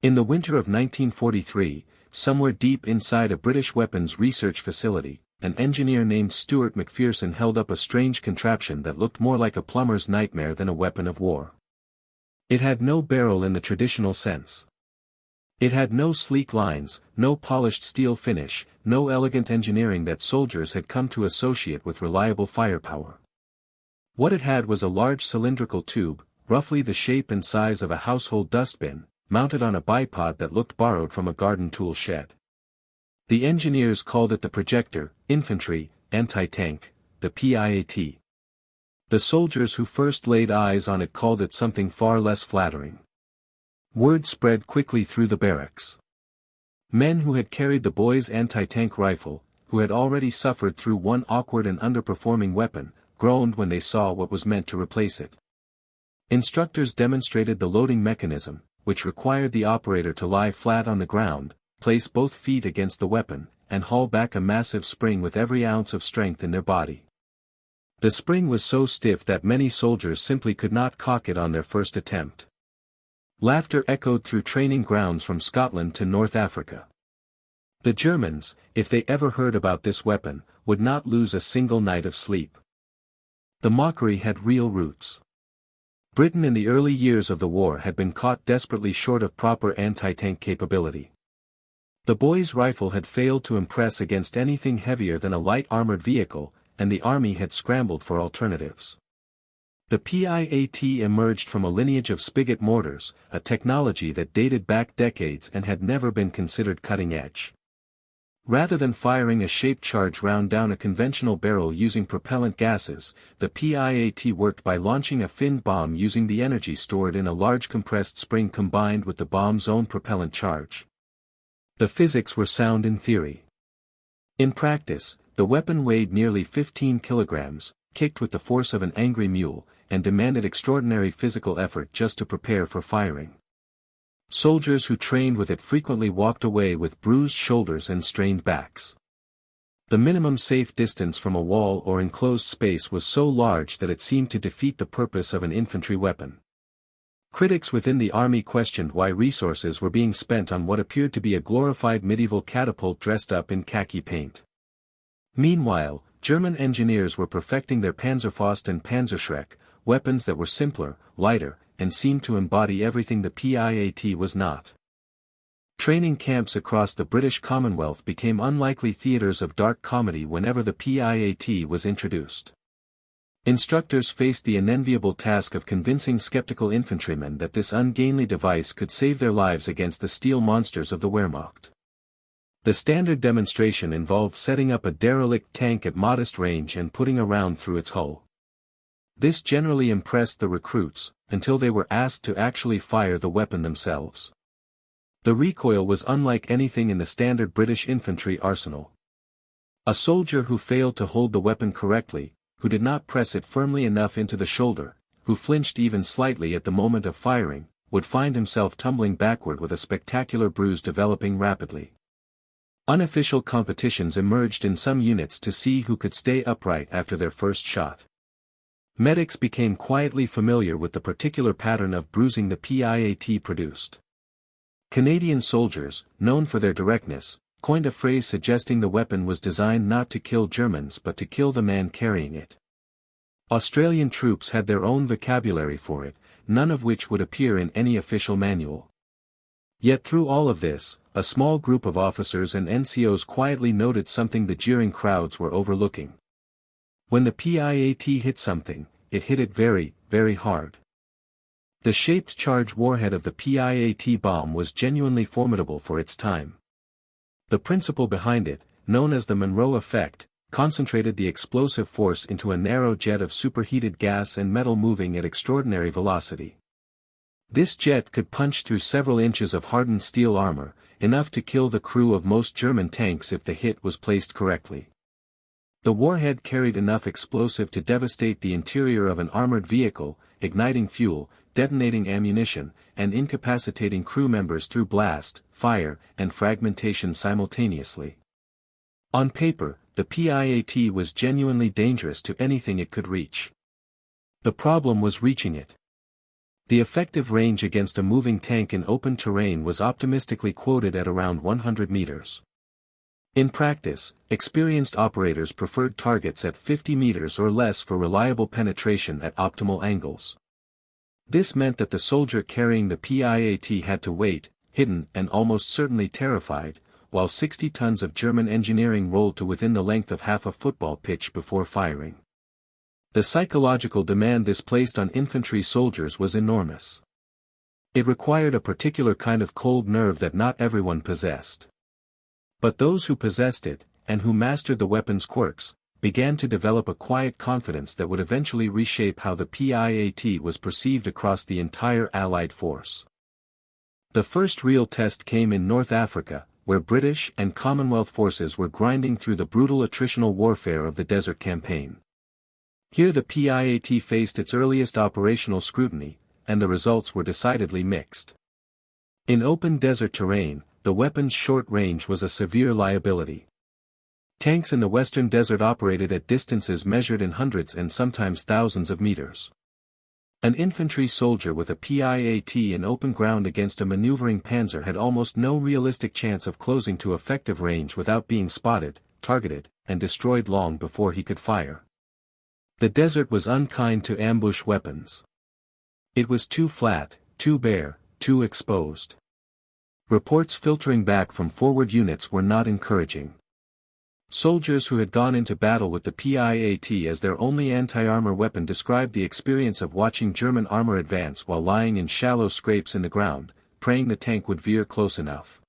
In the winter of 1943, somewhere deep inside a British weapons research facility, an engineer named Stuart McPherson held up a strange contraption that looked more like a plumber's nightmare than a weapon of war. It had no barrel in the traditional sense. It had no sleek lines, no polished steel finish, no elegant engineering that soldiers had come to associate with reliable firepower. What it had was a large cylindrical tube, roughly the shape and size of a household dustbin, mounted on a bipod that looked borrowed from a garden tool shed. The engineers called it the projector, infantry, anti-tank, the PIAT. The soldiers who first laid eyes on it called it something far less flattering. Word spread quickly through the barracks. Men who had carried the boys' anti-tank rifle, who had already suffered through one awkward and underperforming weapon, groaned when they saw what was meant to replace it. Instructors demonstrated the loading mechanism, which required the operator to lie flat on the ground, place both feet against the weapon, and haul back a massive spring with every ounce of strength in their body. The spring was so stiff that many soldiers simply could not cock it on their first attempt. Laughter echoed through training grounds from Scotland to North Africa. The Germans, if they ever heard about this weapon, would not lose a single night of sleep. The mockery had real roots. Britain in the early years of the war had been caught desperately short of proper anti-tank capability. The boys' rifle had failed to impress against anything heavier than a light armored vehicle, and the army had scrambled for alternatives. The PIAT emerged from a lineage of spigot mortars, a technology that dated back decades and had never been considered cutting-edge. Rather than firing a shaped charge round down a conventional barrel using propellant gases, the PIAT worked by launching a finned bomb using the energy stored in a large compressed spring combined with the bomb's own propellant charge. The physics were sound in theory. In practice, the weapon weighed nearly 15 kilograms, kicked with the force of an angry mule, and demanded extraordinary physical effort just to prepare for firing. Soldiers who trained with it frequently walked away with bruised shoulders and strained backs. The minimum safe distance from a wall or enclosed space was so large that it seemed to defeat the purpose of an infantry weapon. Critics within the army questioned why resources were being spent on what appeared to be a glorified medieval catapult dressed up in khaki paint. Meanwhile, German engineers were perfecting their Panzerfaust and Panzerschreck, weapons that were simpler, lighter, and seemed to embody everything the PIAT was not. Training camps across the British Commonwealth became unlikely theatres of dark comedy whenever the PIAT was introduced. Instructors faced the unenviable task of convincing skeptical infantrymen that this ungainly device could save their lives against the steel monsters of the Wehrmacht. The standard demonstration involved setting up a derelict tank at modest range and putting a round through its hull. This generally impressed the recruits, until they were asked to actually fire the weapon themselves. The recoil was unlike anything in the standard British infantry arsenal. A soldier who failed to hold the weapon correctly, who did not press it firmly enough into the shoulder, who flinched even slightly at the moment of firing, would find himself tumbling backward with a spectacular bruise developing rapidly. Unofficial competitions emerged in some units to see who could stay upright after their first shot. Medics became quietly familiar with the particular pattern of bruising the PIAT produced. Canadian soldiers, known for their directness, coined a phrase suggesting the weapon was designed not to kill Germans but to kill the man carrying it. Australian troops had their own vocabulary for it, none of which would appear in any official manual. Yet through all of this, a small group of officers and NCOs quietly noted something the jeering crowds were overlooking. When the PIAT hit something, it hit it very, very hard. The shaped charge warhead of the PIAT bomb was genuinely formidable for its time. The principle behind it, known as the Monroe effect, concentrated the explosive force into a narrow jet of superheated gas and metal moving at extraordinary velocity. This jet could punch through several inches of hardened steel armor, enough to kill the crew of most German tanks if the hit was placed correctly. The warhead carried enough explosive to devastate the interior of an armored vehicle, igniting fuel, detonating ammunition, and incapacitating crew members through blast, fire, and fragmentation simultaneously. On paper, the PIAT was genuinely dangerous to anything it could reach. The problem was reaching it. The effective range against a moving tank in open terrain was optimistically quoted at around 100 meters. In practice, experienced operators preferred targets at 50 meters or less for reliable penetration at optimal angles. This meant that the soldier carrying the PIAT had to wait, hidden and almost certainly terrified, while 60 tons of German engineering rolled to within the length of half a football pitch before firing. The psychological demand this placed on infantry soldiers was enormous. It required a particular kind of cold nerve that not everyone possessed. But those who possessed it, and who mastered the weapon's quirks, began to develop a quiet confidence that would eventually reshape how the PIAT was perceived across the entire Allied force. The first real test came in North Africa, where British and Commonwealth forces were grinding through the brutal attritional warfare of the Desert Campaign. Here the PIAT faced its earliest operational scrutiny, and the results were decidedly mixed. In open desert terrain, the weapon's short range was a severe liability. Tanks in the western desert operated at distances measured in hundreds and sometimes thousands of meters. An infantry soldier with a PIAT in open ground against a maneuvering panzer had almost no realistic chance of closing to effective range without being spotted, targeted, and destroyed long before he could fire. The desert was unkind to ambush weapons. It was too flat, too bare, too exposed. Reports filtering back from forward units were not encouraging. Soldiers who had gone into battle with the PIAT as their only anti-armor weapon described the experience of watching German armor advance while lying in shallow scrapes in the ground, praying the tank would veer close enough.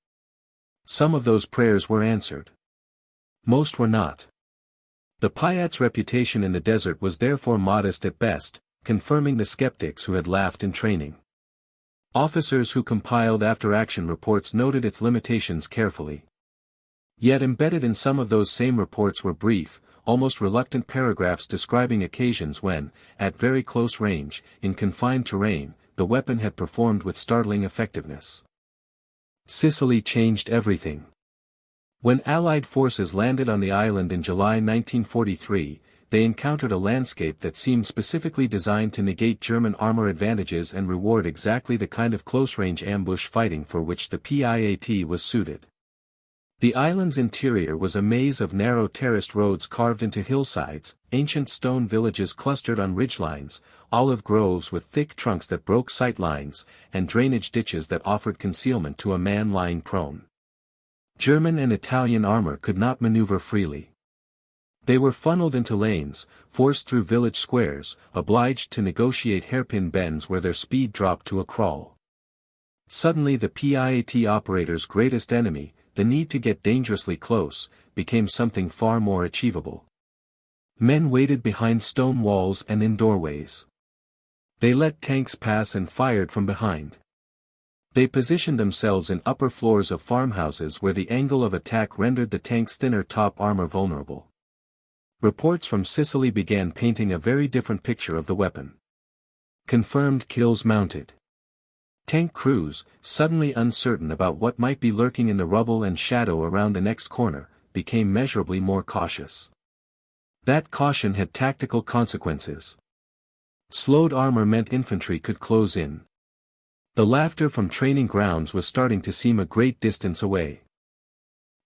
Some of those prayers were answered. Most were not. The PIAT's reputation in the desert was therefore modest at best, confirming the skeptics who had laughed in training. Officers who compiled after-action reports noted its limitations carefully. Yet embedded in some of those same reports were brief, almost reluctant paragraphs describing occasions when, at very close range, in confined terrain, the weapon had performed with startling effectiveness. Sicily changed everything. When Allied forces landed on the island in July 1943, they encountered a landscape that seemed specifically designed to negate German armor advantages and reward exactly the kind of close-range ambush fighting for which the PIAT was suited. The island's interior was a maze of narrow terraced roads carved into hillsides, ancient stone villages clustered on ridgelines, olive groves with thick trunks that broke sight lines, and drainage ditches that offered concealment to a man lying prone. German and Italian armor could not maneuver freely. They were funneled into lanes, forced through village squares, obliged to negotiate hairpin bends where their speed dropped to a crawl. Suddenly the PIAT operator's greatest enemy, the need to get dangerously close, became something far more achievable. Men waited behind stone walls and in doorways. They let tanks pass and fired from behind. They positioned themselves in upper floors of farmhouses where the angle of attack rendered the tank's thinner top armor vulnerable. Reports from Sicily began painting a very different picture of the weapon. Confirmed kills mounted. Tank crews, suddenly uncertain about what might be lurking in the rubble and shadow around the next corner, became measurably more cautious. That caution had tactical consequences. Slowed armor meant infantry could close in. The laughter from training grounds was starting to seem a great distance away.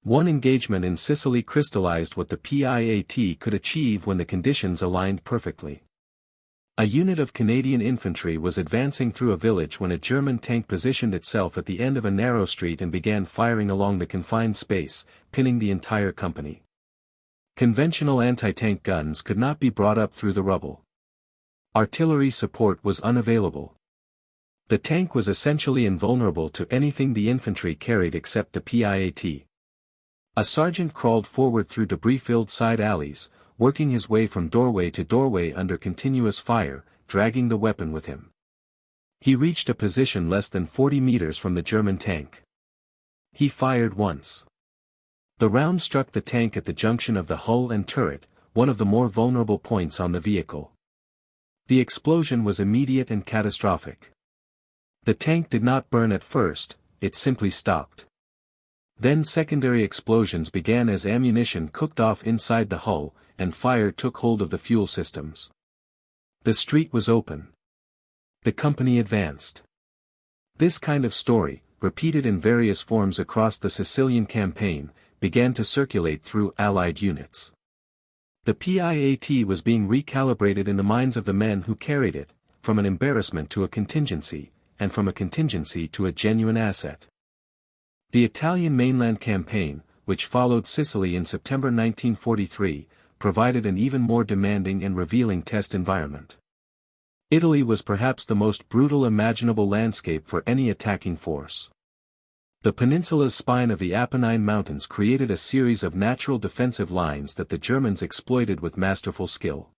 One engagement in Sicily crystallized what the PIAT could achieve when the conditions aligned perfectly. A unit of Canadian infantry was advancing through a village when a German tank positioned itself at the end of a narrow street and began firing along the confined space, pinning the entire company. Conventional anti-tank guns could not be brought up through the rubble. Artillery support was unavailable. The tank was essentially invulnerable to anything the infantry carried except the PIAT. A sergeant crawled forward through debris-filled side alleys, working his way from doorway to doorway under continuous fire, dragging the weapon with him. He reached a position less than 40 meters from the German tank. He fired once. The round struck the tank at the junction of the hull and turret, one of the more vulnerable points on the vehicle. The explosion was immediate and catastrophic. The tank did not burn at first, it simply stopped. Then secondary explosions began as ammunition cooked off inside the hull, and fire took hold of the fuel systems. The street was open. The company advanced. This kind of story, repeated in various forms across the Sicilian campaign, began to circulate through Allied units. The PIAT was being recalibrated in the minds of the men who carried it, from an embarrassment to a contingency, and from a contingency to a genuine asset. The Italian mainland campaign, which followed Sicily in September 1943, provided an even more demanding and revealing test environment. Italy was perhaps the most brutal imaginable landscape for any attacking force. The peninsula's spine of the Apennine Mountains created a series of natural defensive lines that the Germans exploited with masterful skill.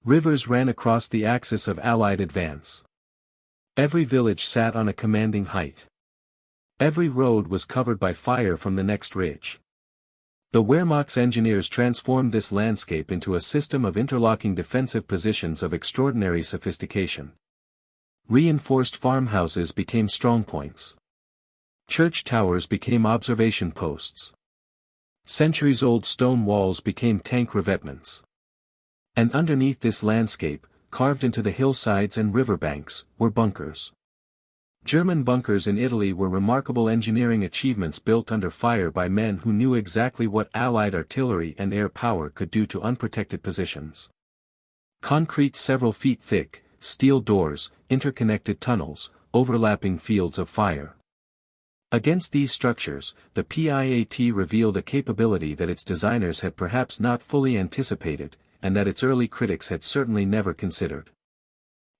Rivers ran across the axis of Allied advance. Every village sat on a commanding height. Every road was covered by fire from the next ridge. The Wehrmacht's engineers transformed this landscape into a system of interlocking defensive positions of extraordinary sophistication. Reinforced farmhouses became strongpoints. Church towers became observation posts. Centuries-old stone walls became tank revetments. And underneath this landscape, carved into the hillsides and riverbanks, were bunkers. German bunkers in Italy were remarkable engineering achievements built under fire by men who knew exactly what Allied artillery and air power could do to unprotected positions. Concrete several feet thick, steel doors, interconnected tunnels, overlapping fields of fire. Against these structures, the PIAT revealed a capability that its designers had perhaps not fully anticipated, and that its early critics had certainly never considered.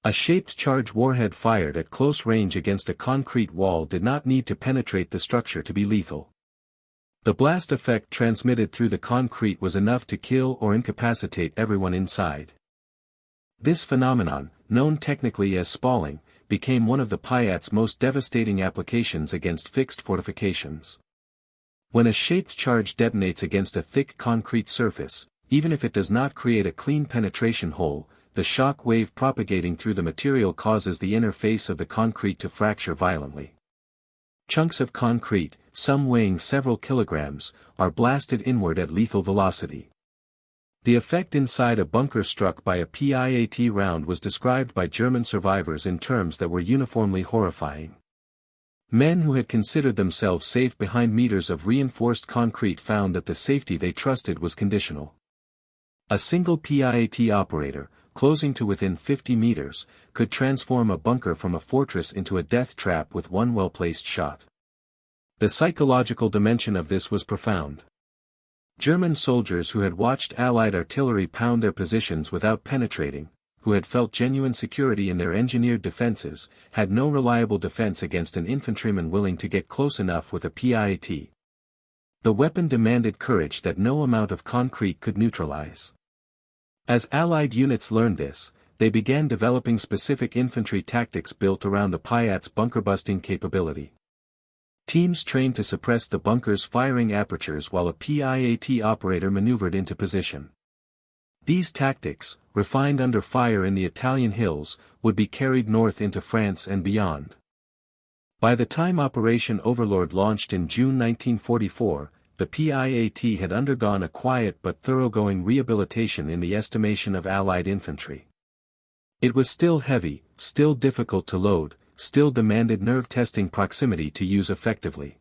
A shaped charge warhead fired at close range against a concrete wall did not need to penetrate the structure to be lethal. The blast effect transmitted through the concrete was enough to kill or incapacitate everyone inside. This phenomenon, known technically as spalling, became one of the PIAT's most devastating applications against fixed fortifications. When a shaped charge detonates against a thick concrete surface, even if it does not create a clean penetration hole, the shock wave propagating through the material causes the inner face of the concrete to fracture violently. Chunks of concrete, some weighing several kilograms, are blasted inward at lethal velocity. The effect inside a bunker struck by a PIAT round was described by German survivors in terms that were uniformly horrifying. Men who had considered themselves safe behind meters of reinforced concrete found that the safety they trusted was conditional. A single PIAT operator, closing to within 50 meters, could transform a bunker from a fortress into a death trap with one well-placed shot. The psychological dimension of this was profound. German soldiers who had watched Allied artillery pound their positions without penetrating, who had felt genuine security in their engineered defenses, had no reliable defense against an infantryman willing to get close enough with a PIAT. The weapon demanded courage that no amount of concrete could neutralize. As Allied units learned this, they began developing specific infantry tactics built around the PIAT's bunker-busting capability. Teams trained to suppress the bunker's firing apertures while a PIAT operator maneuvered into position. These tactics, refined under fire in the Italian hills, would be carried north into France and beyond. By the time Operation Overlord launched in June 1944, the PIAT had undergone a quiet but thoroughgoing rehabilitation in the estimation of Allied infantry. It was still heavy, still difficult to load, still demanded nerve-testing proximity to use effectively.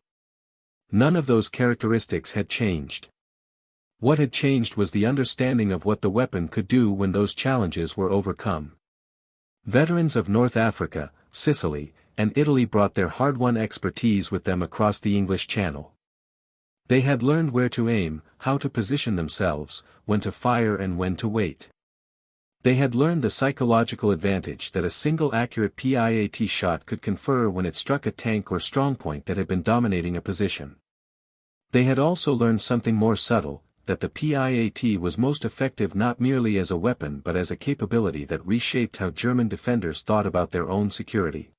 None of those characteristics had changed. What had changed was the understanding of what the weapon could do when those challenges were overcome. Veterans of North Africa, Sicily, and Italy brought their hard-won expertise with them across the English Channel. They had learned where to aim, how to position themselves, when to fire and when to wait. They had learned the psychological advantage that a single accurate PIAT shot could confer when it struck a tank or strongpoint that had been dominating a position. They had also learned something more subtle, that the PIAT was most effective not merely as a weapon but as a capability that reshaped how German defenders thought about their own security.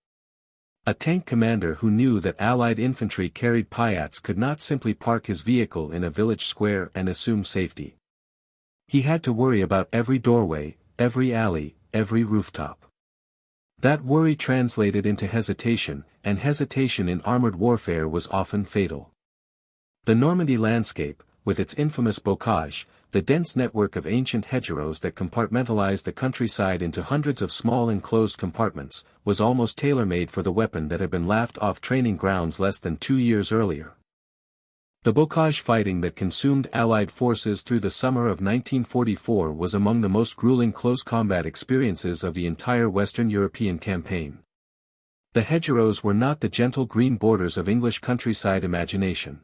A tank commander who knew that Allied infantry carried PIATs could not simply park his vehicle in a village square and assume safety. He had to worry about every doorway, every alley, every rooftop. That worry translated into hesitation, and hesitation in armored warfare was often fatal. The Normandy landscape, with its infamous bocage, the dense network of ancient hedgerows that compartmentalized the countryside into hundreds of small enclosed compartments, was almost tailor-made for the weapon that had been laughed off training grounds less than 2 years earlier. The bocage fighting that consumed Allied forces through the summer of 1944 was among the most grueling close combat experiences of the entire Western European campaign. The hedgerows were not the gentle green borders of English countryside imagination.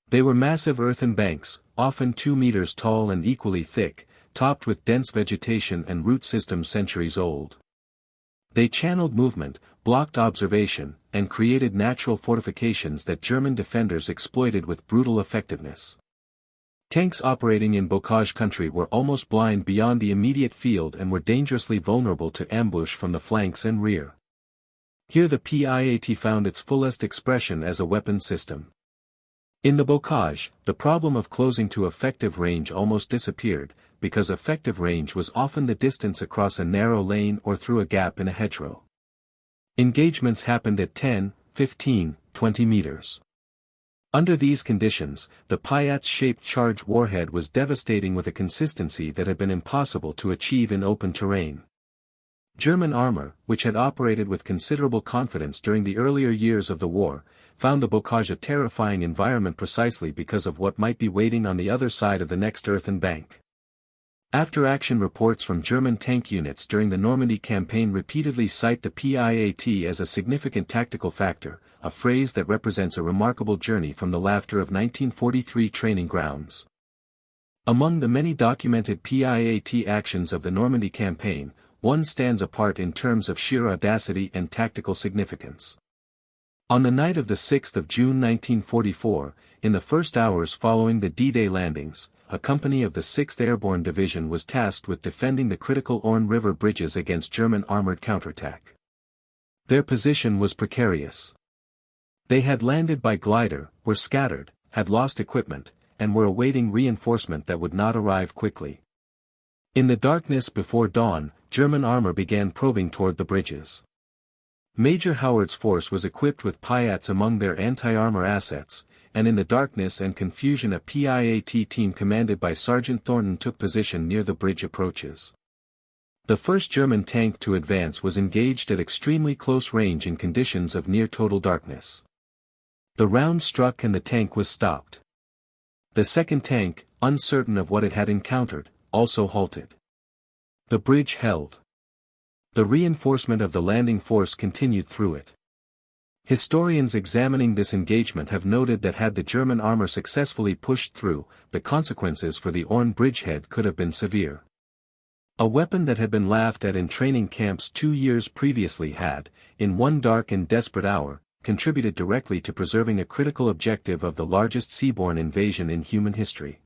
They were massive earthen banks, often 2 meters tall and equally thick, topped with dense vegetation and root systems centuries old. They channeled movement, blocked observation, and created natural fortifications that German defenders exploited with brutal effectiveness. Tanks operating in bocage country were almost blind beyond the immediate field and were dangerously vulnerable to ambush from the flanks and rear. Here the PIAT found its fullest expression as a weapon system. In the bocage, the problem of closing to effective range almost disappeared, because effective range was often the distance across a narrow lane or through a gap in a hedgerow. Engagements happened at 10, 15, 20 meters. Under these conditions, the Piat-shaped charge warhead was devastating with a consistency that had been impossible to achieve in open terrain. German armor, which had operated with considerable confidence during the earlier years of the war, found the bocage a terrifying environment precisely because of what might be waiting on the other side of the next earthen bank. After-action reports from German tank units during the Normandy campaign repeatedly cite the PIAT as a significant tactical factor, a phrase that represents a remarkable journey from the laughter of 1943 training grounds. Among the many documented PIAT actions of the Normandy campaign, one stands apart in terms of sheer audacity and tactical significance. On the night of the 6th of June 1944, in the first hours following the D-Day landings, a company of the 6th Airborne Division was tasked with defending the critical Orne River bridges against German armored counterattack. Their position was precarious. They had landed by glider, were scattered, had lost equipment, and were awaiting reinforcement that would not arrive quickly. In the darkness before dawn, German armor began probing toward the bridges. Major Howard's force was equipped with Piats among their anti-armor assets, and in the darkness and confusion a PIAT team commanded by Sergeant Thornton took position near the bridge approaches. The first German tank to advance was engaged at extremely close range in conditions of near-total darkness. The round struck and the tank was stopped. The second tank, uncertain of what it had encountered, also halted. The bridge held. The reinforcement of the landing force continued through it. Historians examining this engagement have noted that had the German armor successfully pushed through, the consequences for the Orne bridgehead could have been severe. A weapon that had been laughed at in training camps 2 years previously had, in one dark and desperate hour, contributed directly to preserving a critical objective of the largest seaborne invasion in human history.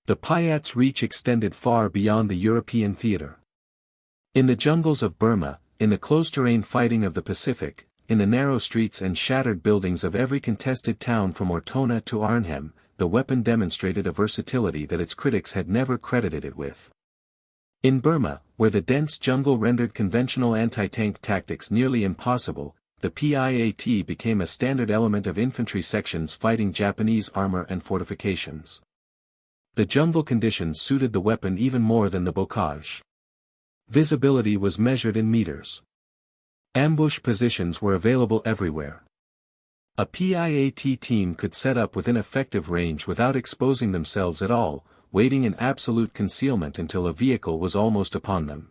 The Piat's reach extended far beyond the European theater. In the jungles of Burma, in the close-terrain fighting of the Pacific, in the narrow streets and shattered buildings of every contested town from Ortona to Arnhem, the weapon demonstrated a versatility that its critics had never credited it with. In Burma, where the dense jungle rendered conventional anti-tank tactics nearly impossible, the PIAT became a standard element of infantry sections fighting Japanese armor and fortifications. The jungle conditions suited the weapon even more than the bocage. Visibility was measured in meters. Ambush positions were available everywhere. A PIAT team could set up within effective range without exposing themselves at all, waiting in absolute concealment until a vehicle was almost upon them.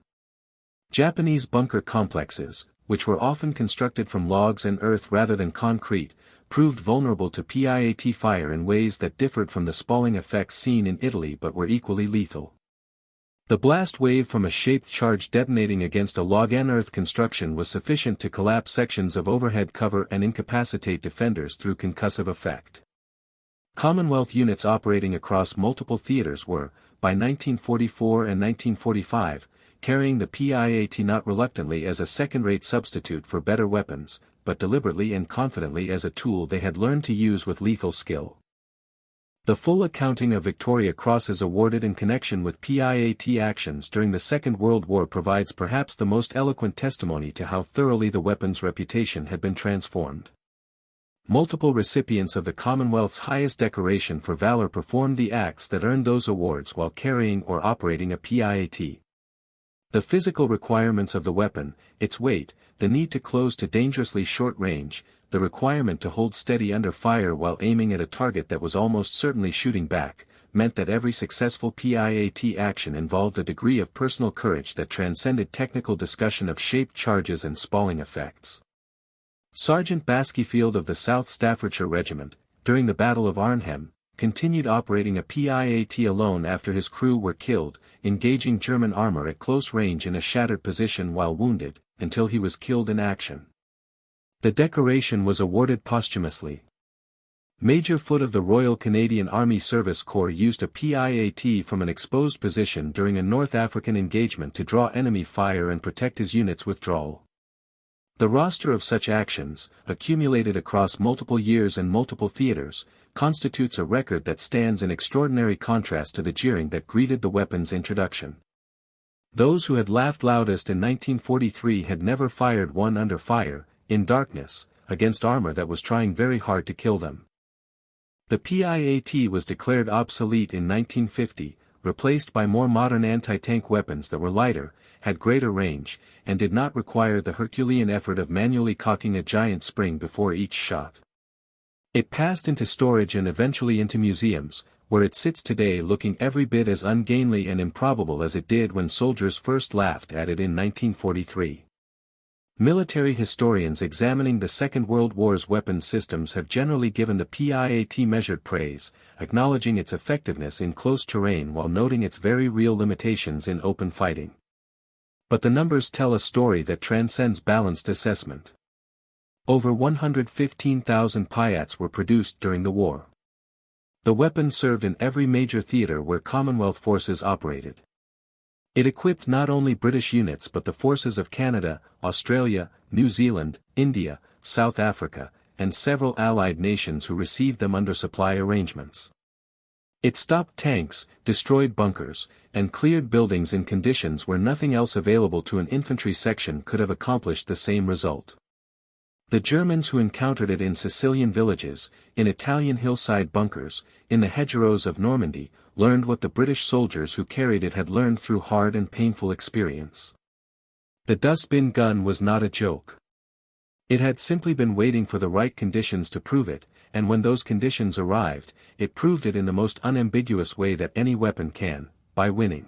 Japanese bunker complexes, which were often constructed from logs and earth rather than concrete, proved vulnerable to PIAT fire in ways that differed from the spalling effects seen in Italy but were equally lethal. The blast wave from a shaped charge detonating against a log-and-earth construction was sufficient to collapse sections of overhead cover and incapacitate defenders through concussive effect. Commonwealth units operating across multiple theaters were, by 1944 and 1945, carrying the PIAT not reluctantly as a second-rate substitute for better weapons, but deliberately and confidently as a tool they had learned to use with lethal skill. The full accounting of Victoria Crosses awarded in connection with PIAT actions during the Second World War provides perhaps the most eloquent testimony to how thoroughly the weapon's reputation had been transformed. Multiple recipients of the Commonwealth's highest decoration for valor performed the acts that earned those awards while carrying or operating a PIAT. The physical requirements of the weapon, its weight, the need to close to dangerously short range, the requirement to hold steady under fire while aiming at a target that was almost certainly shooting back, meant that every successful PIAT action involved a degree of personal courage that transcended technical discussion of shaped charges and spalling effects. Sergeant Baskyfield of the South Staffordshire Regiment, during the Battle of Arnhem, continued operating a PIAT alone after his crew were killed, engaging German armor at close range in a shattered position while wounded, until he was killed in action. The decoration was awarded posthumously. Major Foote of the Royal Canadian Army Service Corps used a PIAT from an exposed position during a North African engagement to draw enemy fire and protect his unit's withdrawal. The roster of such actions, accumulated across multiple years and multiple theaters, constitutes a record that stands in extraordinary contrast to the jeering that greeted the weapon's introduction. Those who had laughed loudest in 1943 had never fired one under fire, in darkness, against armor that was trying very hard to kill them. The PIAT was declared obsolete in 1950, replaced by more modern anti-tank weapons that were lighter, had greater range, and did not require the Herculean effort of manually cocking a giant spring before each shot. It passed into storage and eventually into museums, where it sits today looking every bit as ungainly and improbable as it did when soldiers first laughed at it in 1943. Military historians examining the Second World War's weapons systems have generally given the PIAT measured praise, acknowledging its effectiveness in close terrain while noting its very real limitations in open fighting. But the numbers tell a story that transcends balanced assessment. Over 115,000 PIATs were produced during the war. The weapon served in every major theater where Commonwealth forces operated. It equipped not only British units but the forces of Canada, Australia, New Zealand, India, South Africa, and several allied nations who received them under supply arrangements. It stopped tanks, destroyed bunkers, and cleared buildings in conditions where nothing else available to an infantry section could have accomplished the same result. The Germans who encountered it in Sicilian villages, in Italian hillside bunkers, in the hedgerows of Normandy, learned what the British soldiers who carried it had learned through hard and painful experience. The Dustbin Gun was not a joke. It had simply been waiting for the right conditions to prove it, and when those conditions arrived, it proved it in the most unambiguous way that any weapon can, by winning.